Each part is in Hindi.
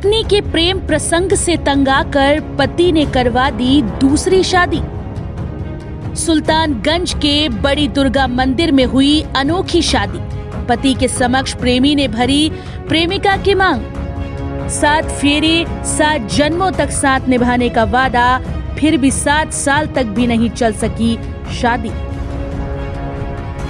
पत्नी के प्रेम प्रसंग से तंग आकर पति ने करवा दी दूसरी शादी। सुल्तानगंज के बड़ी दुर्गा मंदिर में हुई अनोखी शादी। पति के समक्ष प्रेमी ने भरी प्रेमिका की मांग। 7 फेरे 7 जन्मों तक साथ निभाने का वादा, फिर भी 7 साल तक भी नहीं चल सकी शादी।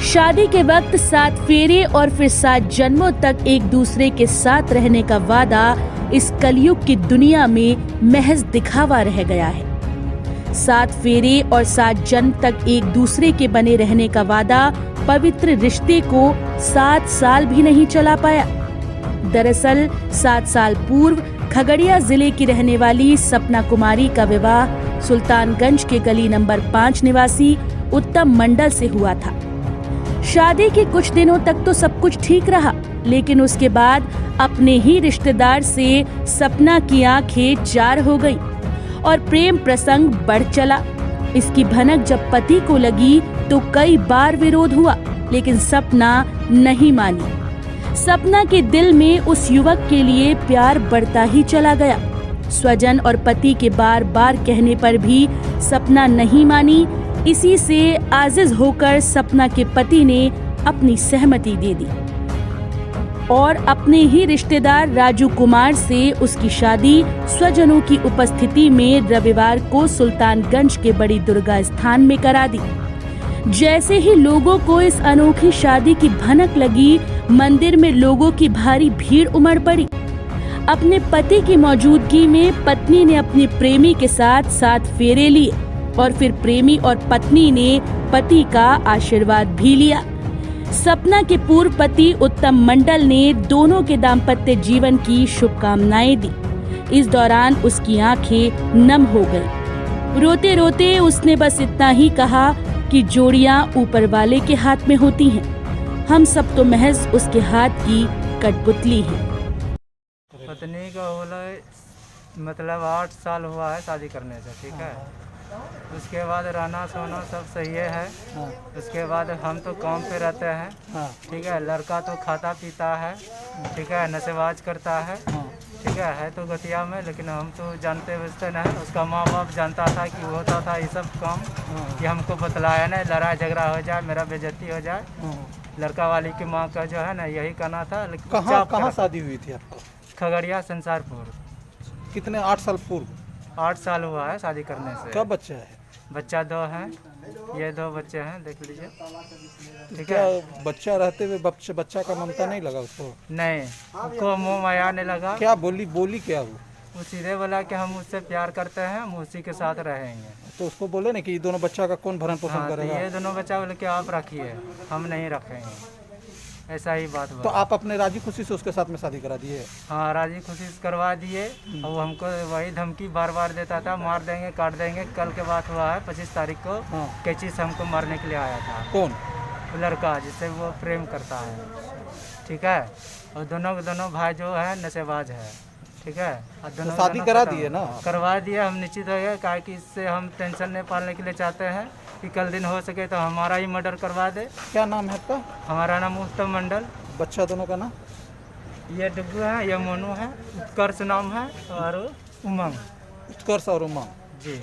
शादी के वक्त 7 फेरे और फिर 7 जन्मों तक एक दूसरे के साथ रहने का वादा इस कलयुग की दुनिया में महज दिखावा रह गया है। 7 फेरे और 7 जन्म तक एक दूसरे के बने रहने का वादा पवित्र रिश्ते को 7 साल भी नहीं चला पाया। दरअसल 7 साल पूर्व खगड़िया जिले की रहने वाली सपना कुमारी का विवाह सुल्तानगंज के गली नंबर 5 निवासी उत्तम मंडल से हुआ था। शादी के कुछ दिनों तक तो सब कुछ ठीक रहा, लेकिन उसके बाद अपने ही रिश्तेदार से सपना की आंखें चार हो गईं और प्रेम प्रसंग बढ़ चला। इसकी भनक जब पति को लगी तो कई बार विरोध हुआ, लेकिन सपना नहीं मानी। सपना के दिल में उस युवक के लिए प्यार बढ़ता ही चला गया। स्वजन और पति के बार बार कहने पर भी सपना नहीं मानी। इसी से आजिज होकर सपना के पति ने अपनी सहमति दे दी और अपने ही रिश्तेदार राजू कुमार से उसकी शादी स्वजनों की उपस्थिति में रविवार को सुल्तानगंज के बड़ी दुर्गा स्थान में करा दी। जैसे ही लोगों को इस अनोखी शादी की भनक लगी, मंदिर में लोगों की भारी भीड़ उमड़ पड़ी। अपने पति की मौजूदगी में पत्नी ने अपने प्रेमी के साथ 7 फेरे लिए और फिर प्रेमी और पत्नी ने पति का आशीर्वाद भी लिया। सपना के पूर्व पति उत्तम मंडल ने दोनों के दाम्पत्य जीवन की शुभकामनाएं दी। इस दौरान उसकी आंखें नम हो गईं। रोते रोते उसने बस इतना ही कहा कि जोड़ियां ऊपर वाले के हाथ में होती हैं, हम सब तो महज उसके हाथ की कठपुतली हैं। पत्नी का बोला मतलब 8 साल हुआ है शादी करने से, ठीक है। उसके बाद रहना सोना सब सही है। उसके बाद हम तो काम पे रहते हैं, ठीक है। लड़का तो खाता पीता है, ठीक है, नशेबाज करता है, ठीक है तो गतिया में। लेकिन हम तो जानते बुझते नहीं। उसका माँ बाप जानता था कि वो होता था ये सब काम, कि हमको बतलाया नहीं, लड़ाई झगड़ा हो जाए, मेरा बेइज्जती हो जाए। लड़का वाली की माँ का जो है ना यही कहना था। कहाँ शादी हुई थी आपको? खगड़िया संसारपुर। कितने? 8 साल पूर्व? 8 साल हुआ है शादी करने से। क्या बच्चा है? बच्चा 2 हैं, ये 2 बच्चे हैं, देख लीजिए, ठीक क्या है। बच्चा रहते हुए बच्चा का ममता नहीं लगा उसको? नहीं, उसको मुँह माया नहीं लगा। क्या बोली क्या वो सीधे बोला कि हम उससे प्यार करते हैं, हम उसी के साथ रहेंगे। तो उसको बोले ना कि ये दोनों बच्चा का कौन भरण पोषण करेगा? ये दोनों बच्चा बोले कि आप रखिए, हम नहीं रखेंगे, ऐसा ही बात तो आप अपने राजी खुशी से उसके साथ में शादी करा दिए? हाँ, राजी खुशी से करवा दिए। और वो हमको वही धमकी बार बार देता था, मार देंगे, काट देंगे। कल के बात हुआ है 25 तारीख को, कैची से हमको मारने के लिए आया था। कौन? लड़का जिससे वो प्रेम करता है, ठीक है। और दोनों भाई जो है नशेबाज है, ठीक है। और दोनों शादी करा दिए ना? करवा दिए। हम निश्चित हो गए, क्या कि इससे हम टेंशन नहीं पालने के लिए चाहते हैं कि कल दिन हो सके तो हमारा ही मर्डर करवा दे। क्या नाम है आपका? हमारा नाम उत्तम मंडल। बच्चा दोनों का नाम? ये डुग्गू है, ये मोनू है, उत्कर्ष नाम है और उमंग। उत्कर्ष और उमंग जी।